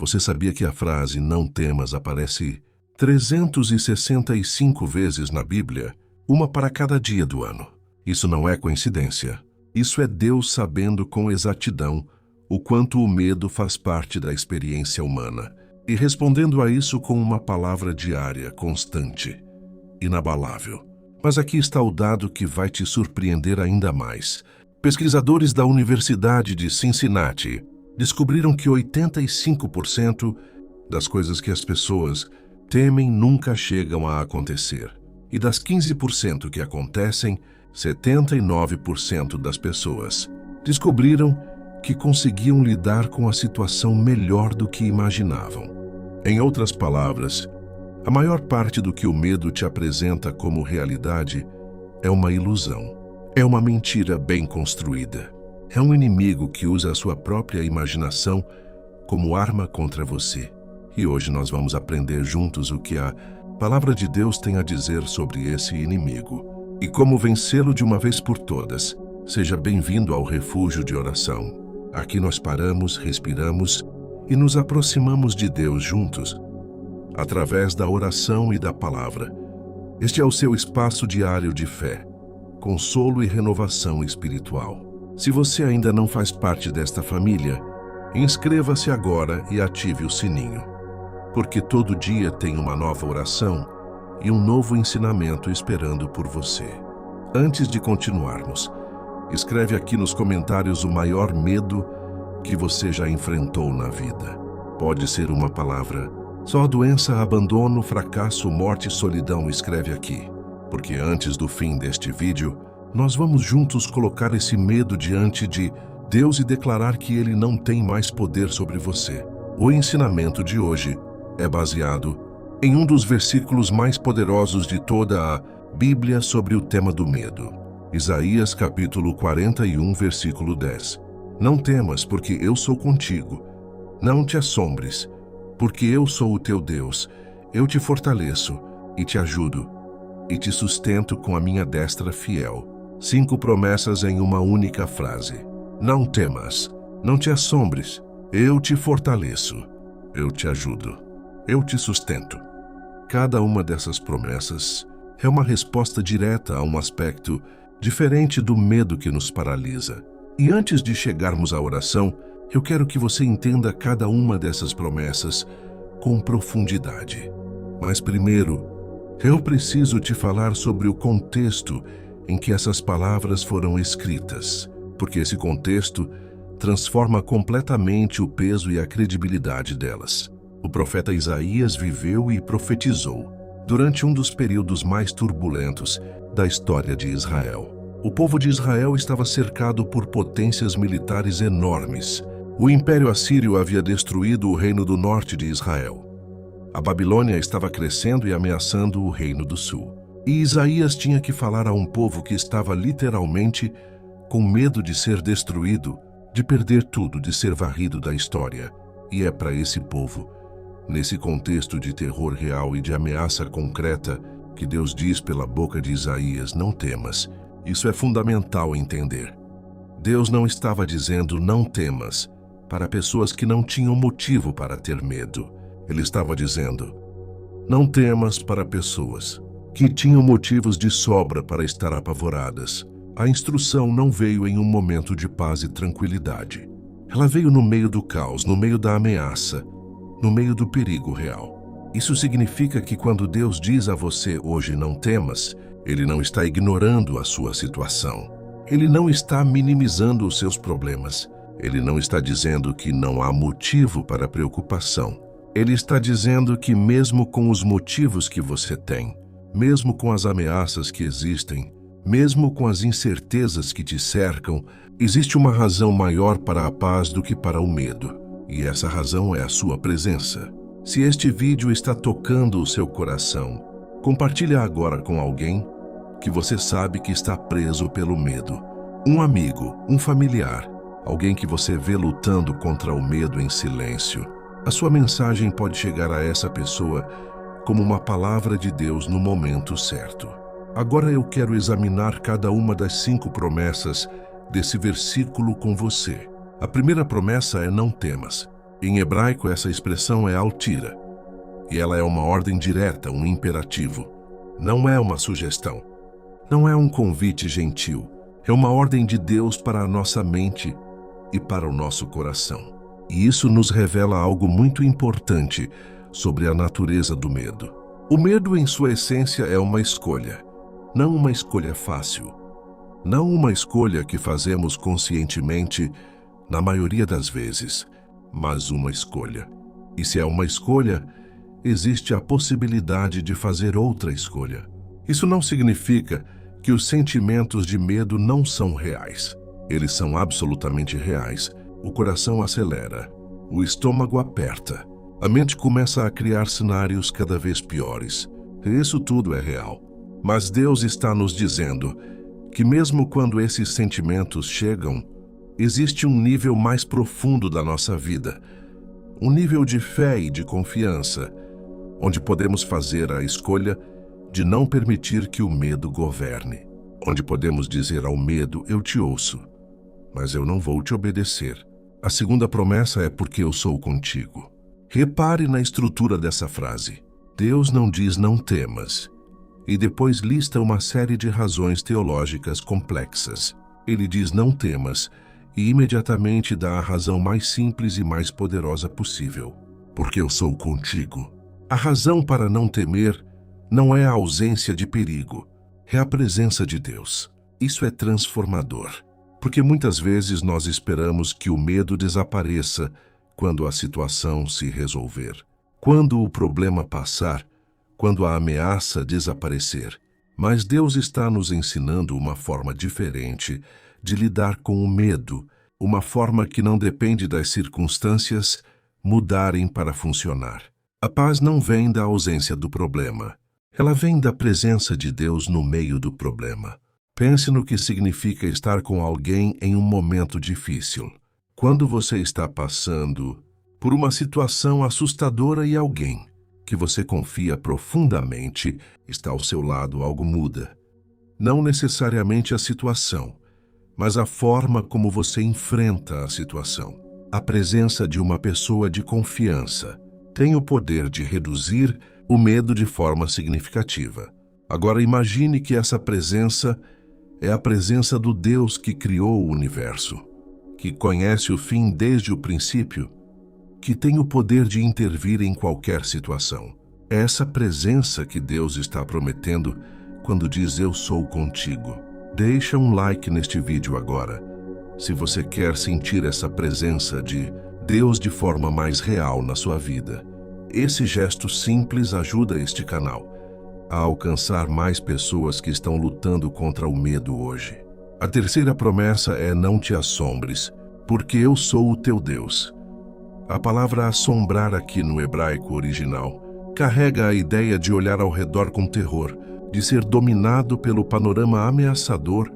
Você sabia que a frase "não temas" aparece 365 vezes na Bíblia, uma para cada dia do ano? Isso não é coincidência. Isso é Deus sabendo com exatidão o quanto o medo faz parte da experiência humana e respondendo a isso com uma palavra diária, constante, inabalável. Mas aqui está o dado que vai te surpreender ainda mais. Pesquisadores da Universidade de Cincinnati descobriram que 85% das coisas que as pessoas temem nunca chegam a acontecer. E das 15% que acontecem, 79% das pessoas descobriram que conseguiam lidar com a situação melhor do que imaginavam. Em outras palavras, a maior parte do que o medo te apresenta como realidade é uma ilusão. É uma mentira bem construída. É um inimigo que usa a sua própria imaginação como arma contra você. E hoje nós vamos aprender juntos o que a Palavra de Deus tem a dizer sobre esse inimigo e como vencê-lo de uma vez por todas. Seja bem-vindo ao Refúgio de Oração. Aqui nós paramos, respiramos e nos aproximamos de Deus juntos, através da oração e da palavra. Este é o seu espaço diário de fé, consolo e renovação espiritual. Se você ainda não faz parte desta família, inscreva-se agora e ative o sininho, porque todo dia tem uma nova oração e um novo ensinamento esperando por você. Antes de continuarmos, escreve aqui nos comentários o maior medo que você já enfrentou na vida. Pode ser uma palavra. Só doença, abandono, fracasso, morte, solidão, escreve aqui. Porque antes do fim deste vídeo, nós vamos juntos colocar esse medo diante de Deus e declarar que Ele não tem mais poder sobre você. O ensinamento de hoje é baseado em um dos versículos mais poderosos de toda a Bíblia sobre o tema do medo. Isaías capítulo 41, versículo 10. Não temas, porque eu sou contigo. Não te assombres, porque eu sou o teu Deus. Eu te fortaleço e te ajudo e te sustento com a minha destra fiel. 5 promessas em uma única frase. Não temas, não te assombres. Eu te fortaleço, eu te ajudo, eu te sustento. Cada uma dessas promessas é uma resposta direta a um aspecto diferente do medo que nos paralisa. E antes de chegarmos à oração, eu quero que você entenda cada uma dessas promessas com profundidade. Mas primeiro, eu preciso te falar sobre o contexto em que essas palavras foram escritas, porque esse contexto transforma completamente o peso e a credibilidade delas. O profeta Isaías viveu e profetizou durante um dos períodos mais turbulentos da história de Israel. O povo de Israel estava cercado por potências militares enormes. O Império Assírio havia destruído o reino do norte de Israel. A Babilônia estava crescendo e ameaçando o reino do sul. E Isaías tinha que falar a um povo que estava literalmente com medo de ser destruído, de perder tudo, de ser varrido da história. E é para esse povo, nesse contexto de terror real e de ameaça concreta, que Deus diz pela boca de Isaías: não temas. Isso é fundamental entender. Deus não estava dizendo não temas para pessoas que não tinham motivo para ter medo. Ele estava dizendo não temas para pessoas que tinham motivos de sobra para estar apavoradas. A instrução não veio em um momento de paz e tranquilidade. Ela veio no meio do caos, no meio da ameaça, no meio do perigo real. Isso significa que quando Deus diz a você hoje não temas, Ele não está ignorando a sua situação. Ele não está minimizando os seus problemas. Ele não está dizendo que não há motivo para preocupação. Ele está dizendo que mesmo com os motivos que você tem, mesmo com as ameaças que existem, mesmo com as incertezas que te cercam, existe uma razão maior para a paz do que para o medo. E essa razão é a sua presença. Se este vídeo está tocando o seu coração, compartilhe agora com alguém que você sabe que está preso pelo medo. Um amigo, um familiar, alguém que você vê lutando contra o medo em silêncio. A sua mensagem pode chegar a essa pessoa como uma palavra de Deus no momento certo. Agora eu quero examinar cada uma das 5 promessas desse versículo com você. A primeira promessa é não temas. Em hebraico, essa expressão é altira, e ela é uma ordem direta, um imperativo. Não é uma sugestão. Não é um convite gentil. É uma ordem de Deus para a nossa mente e para o nosso coração. E isso nos revela algo muito importante sobre a natureza do medo. O medo, em sua essência, é uma escolha. Não uma escolha fácil. Não uma escolha que fazemos conscientemente, na maioria das vezes, mas uma escolha. E se é uma escolha, existe a possibilidade de fazer outra escolha. Isso não significa que os sentimentos de medo não são reais. Eles são absolutamente reais. O coração acelera, o estômago aperta, a mente começa a criar cenários cada vez piores. Isso tudo é real. Mas Deus está nos dizendo que mesmo quando esses sentimentos chegam, existe um nível mais profundo da nossa vida, um nível de fé e de confiança, onde podemos fazer a escolha de não permitir que o medo governe, onde podemos dizer ao medo: eu te ouço, mas eu não vou te obedecer. A segunda promessa é: porque eu sou contigo. Repare na estrutura dessa frase. Deus não diz não temas, e depois lista uma série de razões teológicas complexas. Ele diz não temas, e imediatamente dá a razão mais simples e mais poderosa possível: porque eu sou contigo. A razão para não temer não é a ausência de perigo, é a presença de Deus. Isso é transformador, porque muitas vezes nós esperamos que o medo desapareça quando a situação se resolver, quando o problema passar, quando a ameaça desaparecer. Mas Deus está nos ensinando uma forma diferente de lidar com o medo, uma forma que não depende das circunstâncias mudarem para funcionar. A paz não vem da ausência do problema. Ela vem da presença de Deus no meio do problema. Pense no que significa estar com alguém em um momento difícil. Quando você está passando por uma situação assustadora e alguém que você confia profundamente está ao seu lado, algo muda. Não necessariamente a situação, mas a forma como você enfrenta a situação. A presença de uma pessoa de confiança tem o poder de reduzir o medo de forma significativa. Agora imagine que essa presença é a presença do Deus que criou o universo, que conhece o fim desde o princípio, que tem o poder de intervir em qualquer situação. É essa presença que Deus está prometendo quando diz: eu sou contigo. Deixa um like neste vídeo agora, se você quer sentir essa presença de Deus de forma mais real na sua vida. Esse gesto simples ajuda este canal a alcançar mais pessoas que estão lutando contra o medo hoje. A terceira promessa é: não te assombres, porque eu sou o teu Deus. A palavra assombrar aqui no hebraico original carrega a ideia de olhar ao redor com terror, de ser dominado pelo panorama ameaçador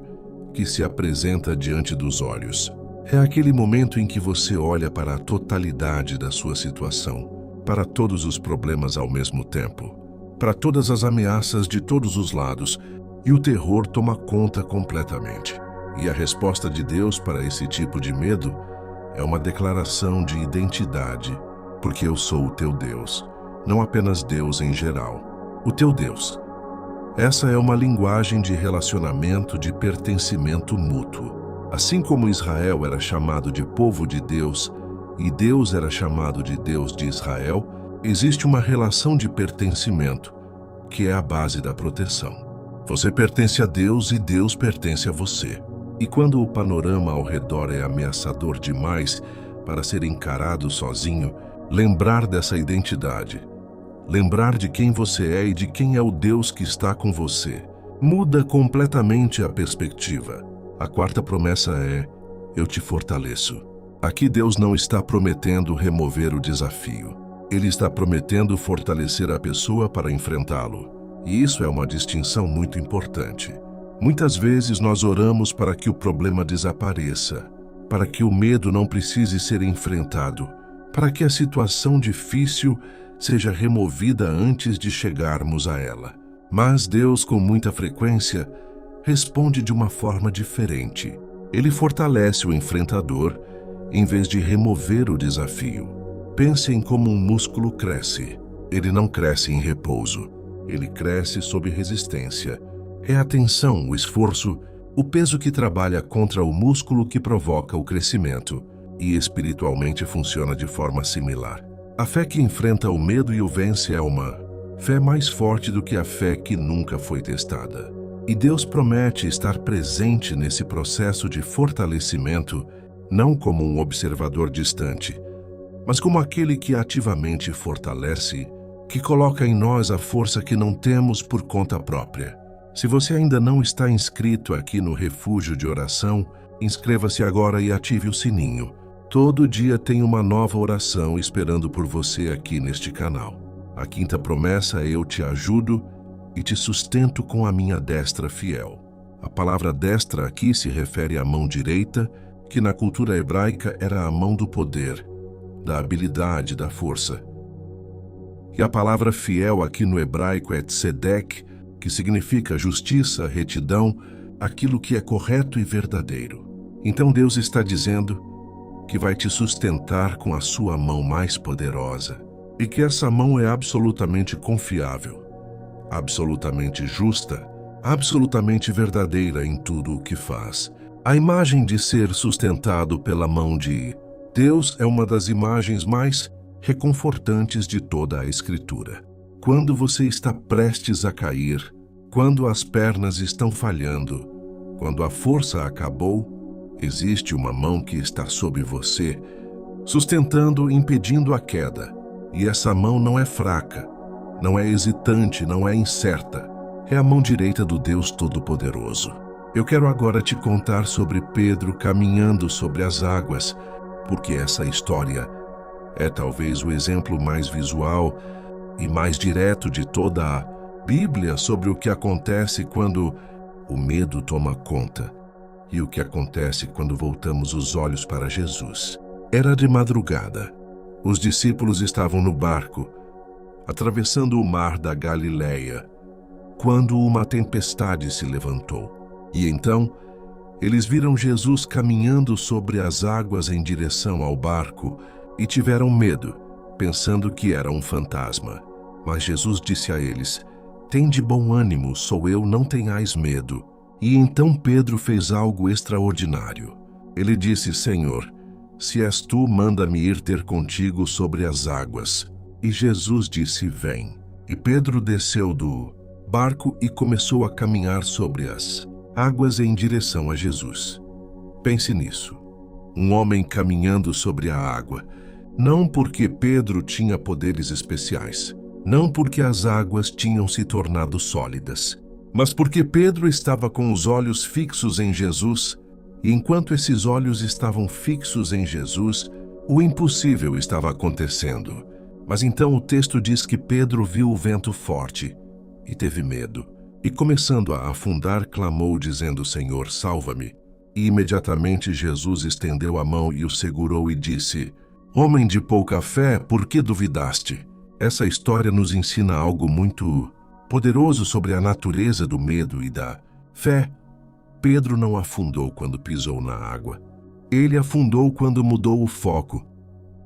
que se apresenta diante dos olhos. É aquele momento em que você olha para a totalidade da sua situação, para todos os problemas ao mesmo tempo, para todas as ameaças de todos os lados, e o terror toma conta completamente. E a resposta de Deus para esse tipo de medo é uma declaração de identidade: porque eu sou o teu Deus, não apenas Deus em geral, o teu Deus. Essa é uma linguagem de relacionamento, de pertencimento mútuo. Assim como Israel era chamado de povo de Deus e Deus era chamado de Deus de Israel, existe uma relação de pertencimento, que é a base da proteção. Você pertence a Deus e Deus pertence a você. E quando o panorama ao redor é ameaçador demais para ser encarado sozinho, lembrar dessa identidade, lembrar de quem você é e de quem é o Deus que está com você, muda completamente a perspectiva. A quarta promessa é: eu te fortaleço. Aqui Deus não está prometendo remover o desafio. Ele está prometendo fortalecer a pessoa para enfrentá-lo. E isso é uma distinção muito importante. Muitas vezes nós oramos para que o problema desapareça, para que o medo não precise ser enfrentado, para que a situação difícil seja removida antes de chegarmos a ela. Mas Deus, com muita frequência, responde de uma forma diferente. Ele fortalece o enfrentador em vez de remover o desafio. Pense em como um músculo cresce. Ele não cresce em repouso. Ele cresce sob resistência. É a tensão, o esforço, o peso que trabalha contra o músculo que provoca o crescimento. E espiritualmente funciona de forma similar. A fé que enfrenta o medo e o vence é uma fé mais forte do que a fé que nunca foi testada. E Deus promete estar presente nesse processo de fortalecimento, não como um observador distante, mas como aquele que ativamente fortalece, que coloca em nós a força que não temos por conta própria. Se você ainda não está inscrito aqui no Refúgio de Oração, inscreva-se agora e ative o sininho. Todo dia tem uma nova oração esperando por você aqui neste canal. A quinta promessa é: eu te ajudo e te sustento com a minha destra fiel. A palavra destra aqui se refere à mão direita, que na cultura hebraica era a mão do poder, da habilidade, da força. E a palavra fiel aqui no hebraico é tzedek, que significa justiça, retidão, aquilo que é correto e verdadeiro. Então Deus está dizendo que vai te sustentar com a sua mão mais poderosa e que essa mão é absolutamente confiável, absolutamente justa, absolutamente verdadeira em tudo o que faz. A imagem de ser sustentado pela mão de Deus é uma das imagens mais reconfortantes de toda a Escritura. Quando você está prestes a cair, quando as pernas estão falhando, quando a força acabou, existe uma mão que está sob você, sustentando, impedindo a queda. E essa mão não é fraca, não é hesitante, não é incerta. É a mão direita do Deus Todo-Poderoso. Eu quero agora te contar sobre Pedro caminhando sobre as águas, porque essa história é talvez o exemplo mais visual e mais direto de toda a Bíblia sobre o que acontece quando o medo toma conta e o que acontece quando voltamos os olhos para Jesus. Era de madrugada. Os discípulos estavam no barco, atravessando o mar da Galileia, quando uma tempestade se levantou. E então, eles viram Jesus caminhando sobre as águas em direção ao barco e tiveram medo, pensando que era um fantasma. Mas Jesus disse a eles: "Tende bom ânimo, sou eu, não tenhais medo." E então Pedro fez algo extraordinário. Ele disse: "Senhor, se és tu, manda-me ir ter contigo sobre as águas." E Jesus disse: "Vem." E Pedro desceu do barco e começou a caminhar sobre as águas em direção a Jesus. Pense nisso. Um homem caminhando sobre a água, não porque Pedro tinha poderes especiais, não porque as águas tinham se tornado sólidas, mas porque Pedro estava com os olhos fixos em Jesus, e enquanto esses olhos estavam fixos em Jesus, o impossível estava acontecendo. Mas então o texto diz que Pedro viu o vento forte e teve medo, e começando a afundar, clamou dizendo: "Senhor, salva-me." E imediatamente Jesus estendeu a mão e o segurou e disse: "Homem de pouca fé, por que duvidaste?" Essa história nos ensina algo muito poderoso sobre a natureza do medo e da fé. Pedro não afundou quando pisou na água. Ele afundou quando mudou o foco,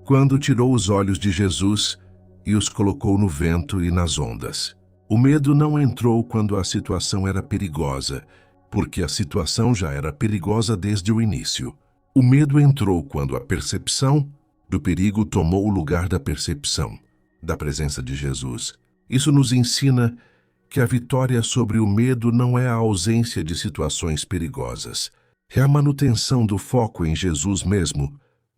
quando tirou os olhos de Jesus e os colocou no vento e nas ondas. O medo não entrou quando a situação era perigosa, porque a situação já era perigosa desde o início. O medo entrou quando a percepção do perigo tomou o lugar da percepção da presença de Jesus. Isso nos ensina que a vitória sobre o medo não é a ausência de situações perigosas, é a manutenção do foco em Jesus mesmo,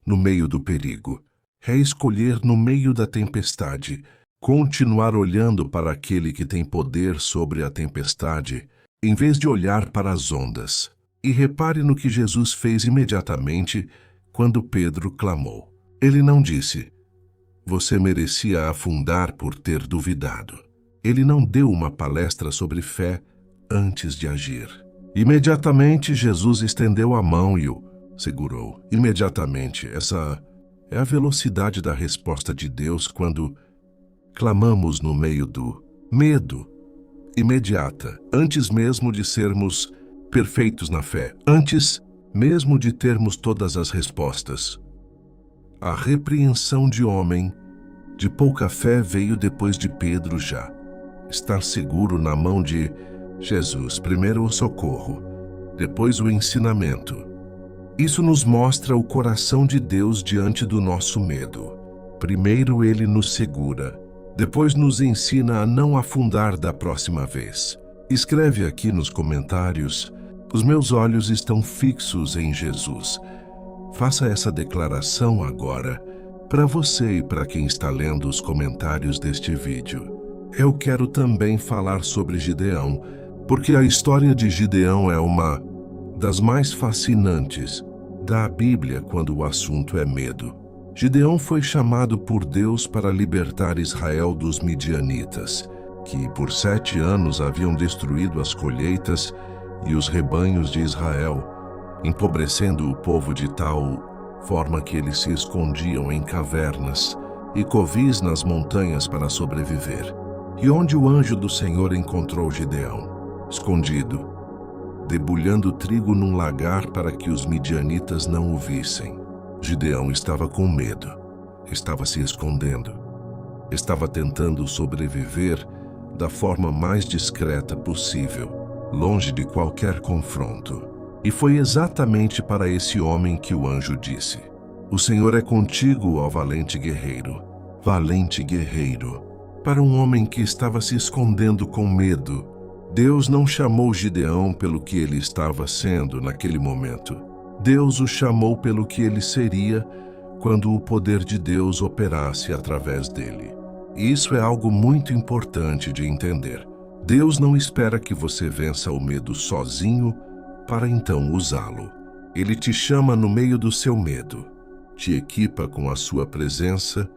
no meio do perigo. É escolher no meio da tempestade, continuar olhando para aquele que tem poder sobre a tempestade, em vez de olhar para as ondas. E repare no que Jesus fez imediatamente quando Pedro clamou. Ele não disse: "Você merecia afundar por ter duvidado." Ele não deu uma palestra sobre fé antes de agir. Imediatamente Jesus estendeu a mão e o segurou. Imediatamente. Essa é a velocidade da resposta de Deus quando clamamos no meio do medo. Imediata, antes mesmo de sermos perfeitos na fé, antes mesmo de termos todas as respostas. A repreensão de homem de pouca fé veio depois de Pedro já estar seguro na mão de Jesus. Primeiro o socorro, depois o ensinamento. Isso nos mostra o coração de Deus diante do nosso medo. Primeiro ele nos segura, depois nos ensina a não afundar da próxima vez. Escreve aqui nos comentários: os meus olhos estão fixos em Jesus. Faça essa declaração agora, para você e para quem está lendo os comentários deste vídeo. Eu quero também falar sobre Gideão, porque a história de Gideão é uma das mais fascinantes da Bíblia quando o assunto é medo. Gideão foi chamado por Deus para libertar Israel dos midianitas, que por 7 anos haviam destruído as colheitas e os rebanhos de Israel, empobrecendo o povo de tal forma que eles se escondiam em cavernas e covis nas montanhas para sobreviver. E onde o anjo do Senhor encontrou Gideão? Escondido, debulhando trigo num lagar para que os midianitas não o vissem. Gideão estava com medo, estava se escondendo, estava tentando sobreviver da forma mais discreta possível, longe de qualquer confronto. E foi exatamente para esse homem que o anjo disse: o Senhor é contigo, ó valente guerreiro. Valente guerreiro. Para um homem que estava se escondendo com medo, Deus não chamou Gideão pelo que ele estava sendo naquele momento. Deus o chamou pelo que ele seria quando o poder de Deus operasse através dele. Isso é algo muito importante de entender. Deus não espera que você vença o medo sozinho para então usá-lo. Ele te chama no meio do seu medo, te equipa com a sua presença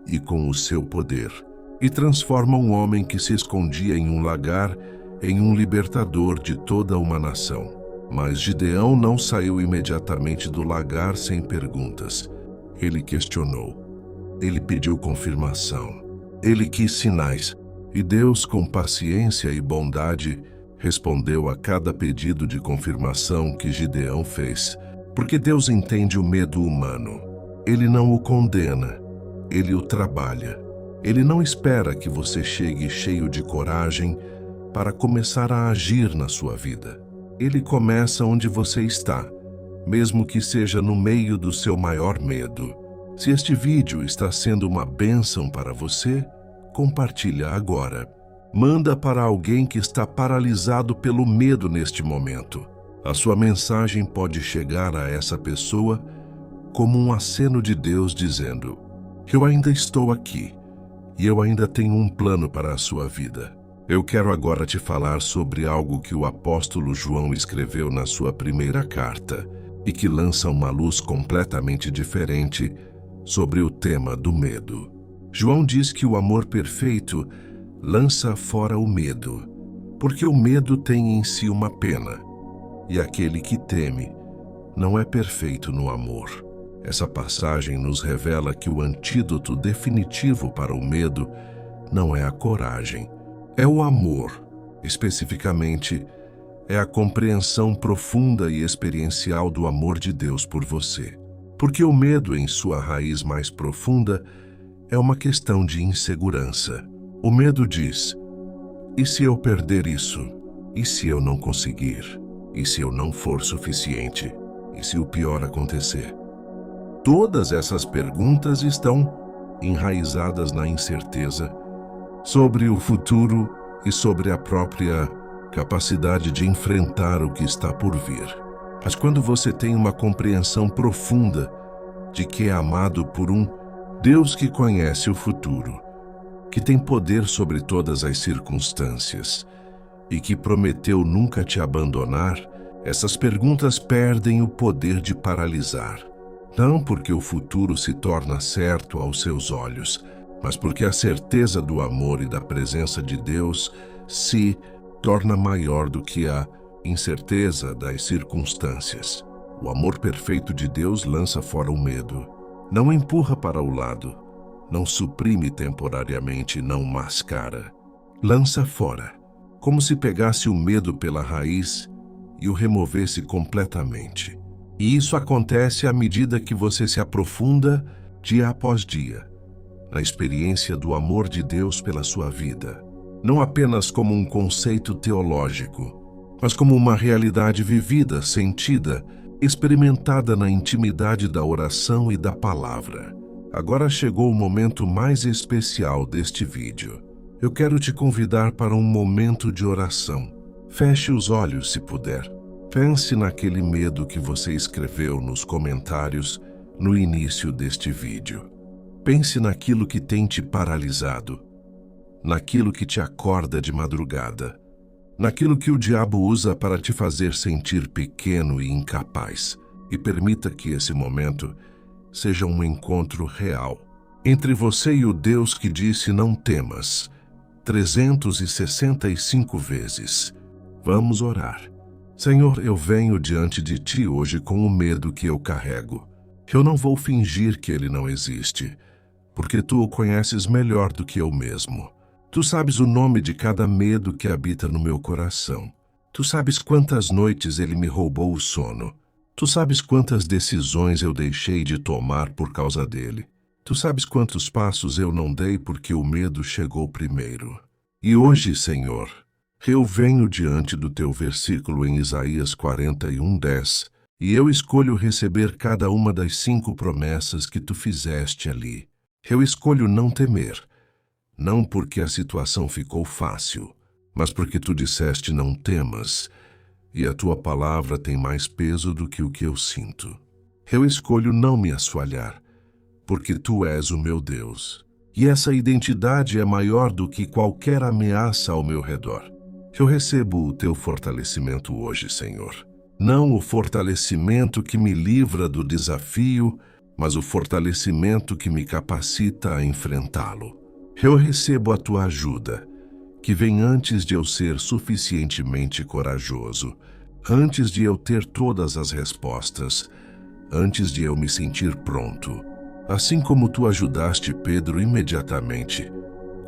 e com o seu poder, e transforma um homem que se escondia em um lagar em um libertador de toda uma nação. Mas Gideão não saiu imediatamente do lagar sem perguntas. Ele questionou. Ele pediu confirmação. Ele quis sinais. E Deus, com paciência e bondade, respondeu a cada pedido de confirmação que Gideão fez. Porque Deus entende o medo humano. Ele não o condena. Ele o trabalha. Ele não espera que você chegue cheio de coragem para começar a agir na sua vida. Ele começa onde você está, mesmo que seja no meio do seu maior medo. Se este vídeo está sendo uma bênção para você, compartilha agora. Manda para alguém que está paralisado pelo medo neste momento. A sua mensagem pode chegar a essa pessoa como um aceno de Deus dizendo: eu ainda estou aqui e eu ainda tenho um plano para a sua vida. Eu quero agora te falar sobre algo que o apóstolo João escreveu na sua primeira carta e que lança uma luz completamente diferente sobre o tema do medo. João diz que o amor perfeito lança fora o medo, porque o medo tem em si uma pena, e aquele que teme não é perfeito no amor. Essa passagem nos revela que o antídoto definitivo para o medo não é a coragem, é o amor. Especificamente, é a compreensão profunda e experiencial do amor de Deus por você. Porque o medo, em sua raiz mais profunda, é uma questão de insegurança. O medo diz: e se eu perder isso? E se eu não conseguir? E se eu não for suficiente? E se o pior acontecer? Todas essas perguntas estão enraizadas na incerteza sobre o futuro e sobre a própria capacidade de enfrentar o que está por vir. Mas quando você tem uma compreensão profunda de que é amado por um Deus que conhece o futuro, que tem poder sobre todas as circunstâncias e que prometeu nunca te abandonar, essas perguntas perdem o poder de paralisar. Não porque o futuro se torna certo aos seus olhos, mas porque a certeza do amor e da presença de Deus se torna maior do que a incerteza das circunstâncias. O amor perfeito de Deus lança fora o medo, não empurra para o lado, não suprime temporariamente, não mascara. Lança fora, como se pegasse o medo pela raiz e o removesse completamente. E isso acontece à medida que você se aprofunda dia após dia, na experiência do amor de Deus pela sua vida, não apenas como um conceito teológico, mas como uma realidade vivida, sentida, experimentada na intimidade da oração e da palavra. Agora chegou o momento mais especial deste vídeo. Eu quero te convidar para um momento de oração. Feche os olhos se puder. Pense naquele medo que você escreveu nos comentários no início deste vídeo. Pense naquilo que tem te paralisado, naquilo que te acorda de madrugada, naquilo que o diabo usa para te fazer sentir pequeno e incapaz. E permita que esse momento seja um encontro real entre você e o Deus que disse não temas 365 vezes. Vamos orar. Senhor, eu venho diante de Ti hoje com o medo que eu carrego. Eu não vou fingir que ele não existe, porque Tu o conheces melhor do que eu mesmo. Tu sabes o nome de cada medo que habita no meu coração. Tu sabes quantas noites ele me roubou o sono. Tu sabes quantas decisões eu deixei de tomar por causa dele. Tu sabes quantos passos eu não dei porque o medo chegou primeiro. E hoje, Senhor, eu venho diante do Teu versículo em Isaías 41:10, e eu escolho receber cada uma das 5 promessas que Tu fizeste ali. Eu escolho não temer, não porque a situação ficou fácil, mas porque Tu disseste não temas, e a Tua palavra tem mais peso do que o que eu sinto. Eu escolho não me assoalhar, porque Tu és o meu Deus, e essa identidade é maior do que qualquer ameaça ao meu redor. Eu recebo o Teu fortalecimento hoje, Senhor. Não o fortalecimento que me livra do desafio, mas o fortalecimento que me capacita a enfrentá-lo. Eu recebo a Tua ajuda, que vem antes de eu ser suficientemente corajoso, antes de eu ter todas as respostas, antes de eu me sentir pronto. Assim como Tu ajudaste Pedro imediatamente,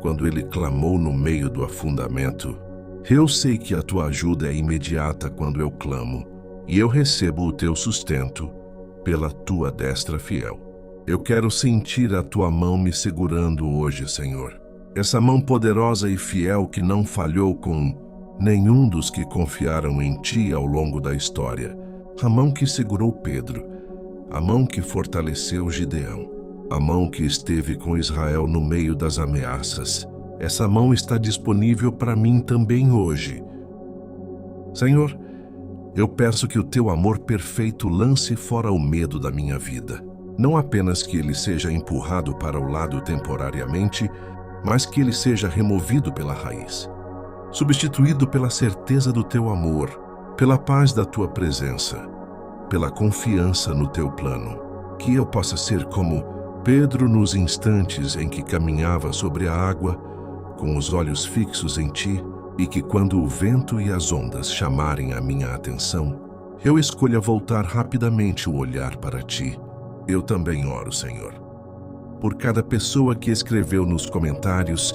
quando ele clamou no meio do afundamento, eu sei que a Tua ajuda é imediata quando eu clamo, e eu recebo o Teu sustento pela Tua destra fiel. Eu quero sentir a Tua mão me segurando hoje, Senhor. Essa mão poderosa e fiel que não falhou com nenhum dos que confiaram em Ti ao longo da história. A mão que segurou Pedro, a mão que fortaleceu Gideão, a mão que esteve com Israel no meio das ameaças. Essa mão está disponível para mim também hoje. Senhor, eu peço que o Teu amor perfeito lance fora o medo da minha vida. Não apenas que ele seja empurrado para o lado temporariamente, mas que ele seja removido pela raiz, substituído pela certeza do Teu amor, pela paz da Tua presença, pela confiança no Teu plano. Que eu possa ser como Pedro nos instantes em que caminhava sobre a água, com os olhos fixos em Ti, e que quando o vento e as ondas chamarem a minha atenção, eu escolha voltar rapidamente o olhar para Ti. Eu também oro, Senhor, por cada pessoa que escreveu nos comentários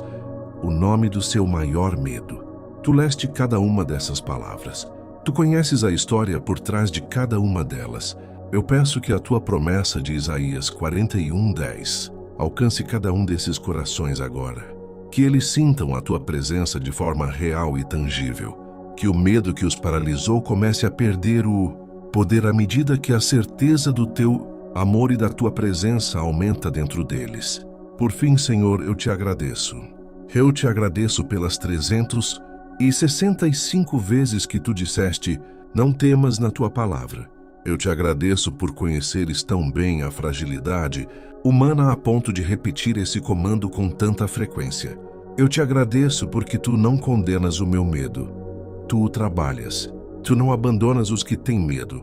o nome do seu maior medo. Tu leste cada uma dessas palavras. Tu conheces a história por trás de cada uma delas. Eu peço que a Tua promessa de Isaías 41:10 alcance cada um desses corações agora. Que eles sintam a Tua presença de forma real e tangível. Que o medo que os paralisou comece a perder o poder à medida que a certeza do Teu amor e da Tua presença aumenta dentro deles. Por fim, Senhor, eu Te agradeço. Eu Te agradeço pelas 365 vezes que Tu disseste, não temas na Tua palavra. Eu Te agradeço por conheceres tão bem a fragilidade humana a ponto de repetir esse comando com tanta frequência. Eu Te agradeço porque Tu não condenas o meu medo. Tu o trabalhas. Tu não abandonas os que têm medo.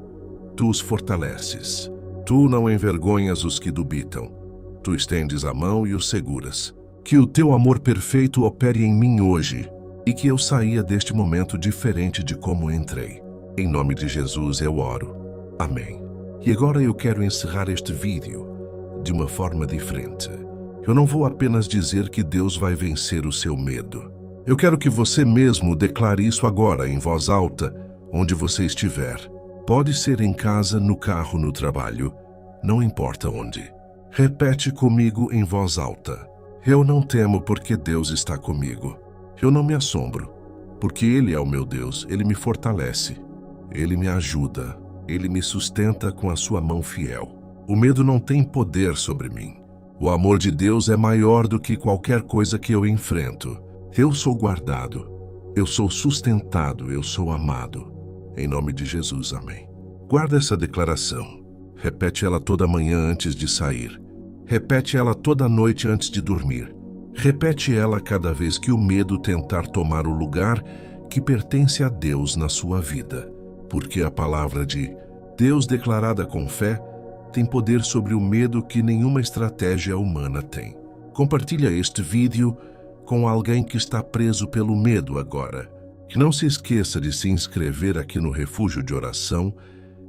Tu os fortaleces. Tu não envergonhas os que duvidam. Tu estendes a mão e os seguras. Que o Teu amor perfeito opere em mim hoje e que eu saia deste momento diferente de como entrei. Em nome de Jesus eu oro. Amém. E agora eu quero encerrar este vídeo de uma forma diferente. Eu não vou apenas dizer que Deus vai vencer o seu medo. Eu quero que você mesmo declare isso agora em voz alta, onde você estiver. Pode ser em casa, no carro, no trabalho, não importa onde. Repete comigo em voz alta. Eu não temo porque Deus está comigo. Eu não me assombro, porque Ele é o meu Deus. Ele me fortalece. Ele me ajuda. Ele me sustenta com a sua mão fiel. O medo não tem poder sobre mim. O amor de Deus é maior do que qualquer coisa que eu enfrento. Eu sou guardado. Eu sou sustentado. Eu sou amado. Em nome de Jesus, amém. Guarda essa declaração. Repete ela toda manhã antes de sair. Repete ela toda noite antes de dormir. Repete ela cada vez que o medo tentar tomar o lugar que pertence a Deus na sua vida. Porque a palavra de Deus declarada com fé tem poder sobre o medo que nenhuma estratégia humana tem. Compartilha este vídeo com alguém que está preso pelo medo agora. Que não se esqueça de se inscrever aqui no Refúgio de Oração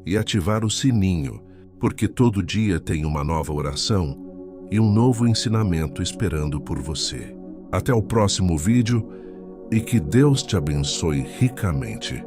e ativar o sininho, porque todo dia tem uma nova oração e um novo ensinamento esperando por você. Até o próximo vídeo e que Deus te abençoe ricamente.